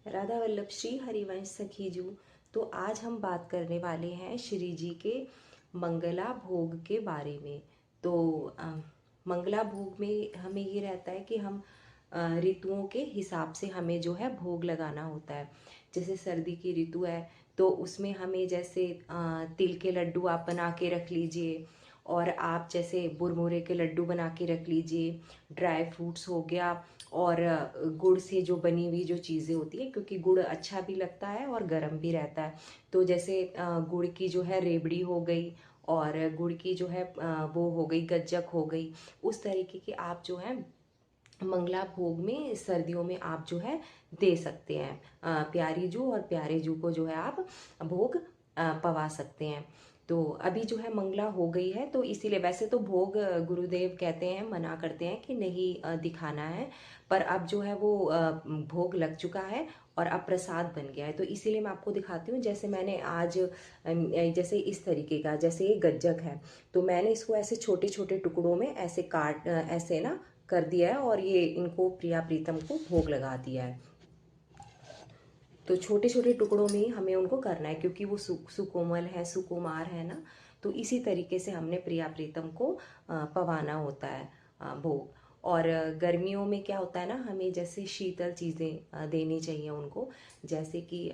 राधा वल्लभ श्री हरिवंश सखीजू। तो आज हम बात करने वाले हैं श्री जी के मंगला भोग के बारे में। तो मंगला भोग में हमें ये रहता है कि हम ऋतुओं के हिसाब से हमें जो है भोग लगाना होता है। जैसे सर्दी की ऋतु है तो उसमें हमें जैसे तिल के लड्डू आप बना के रख लीजिए, और आप जैसे मुरमुरे के लड्डू बना के रख लीजिए। ड्राई फ्रूट्स हो गया, और गुड़ से जो बनी हुई जो चीज़ें होती है, क्योंकि गुड़ अच्छा भी लगता है और गर्म भी रहता है। तो जैसे गुड़ की जो है रेवड़ी हो गई, और गुड़ की जो है वो हो गई गज्जक हो गई। उस तरीके की आप जो है मंगला भोग में सर्दियों में आप जो है दे सकते हैं। प्यारी जू और प्यारे जू को जो है आप भोग पवा सकते हैं। तो अभी जो है मंगला हो गई है, तो इसीलिए वैसे तो भोग गुरुदेव कहते हैं, मना करते हैं कि नहीं दिखाना है, पर अब जो है वो भोग लग चुका है और अब प्रसाद बन गया है। तो इसीलिए मैं आपको दिखाती हूँ। जैसे मैंने आज जैसे इस तरीके का, जैसे ये गज्जक है, तो मैंने इसको ऐसे छोटे छोटे टुकड़ों में ऐसे काट ऐसे ना कर दिया है, और ये इनको प्रिया प्रीतम को भोग लगा दिया है। तो छोटे छोटे टुकड़ों में ही हमें उनको करना है, क्योंकि वो सुकोमल है, सुकुमार है ना। तो इसी तरीके से हमने प्रिया प्रीतम को पवाना होता है भोग। और गर्मियों में क्या होता है ना, हमें जैसे शीतल चीज़ें देनी चाहिए उनको, जैसे कि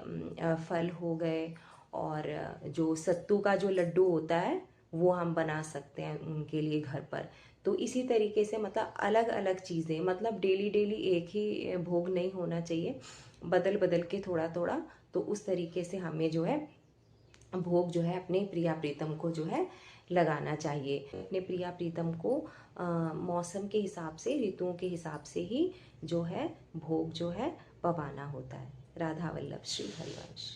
फल हो गए, और जो सत्तू का जो लड्डू होता है वो हम बना सकते हैं उनके लिए घर पर। तो इसी तरीके से मतलब अलग अलग चीज़ें, मतलब डेली डेली एक ही भोग नहीं होना चाहिए, बदल बदल के थोड़ा थोड़ा। तो उस तरीके से हमें जो है भोग जो है अपने प्रिया प्रीतम को जो है लगाना चाहिए। अपने प्रिया प्रीतम को मौसम के हिसाब से, ऋतुओं के हिसाब से ही जो है भोग जो है पवाना होता है। राधा वल्लभ श्री हरिवंश।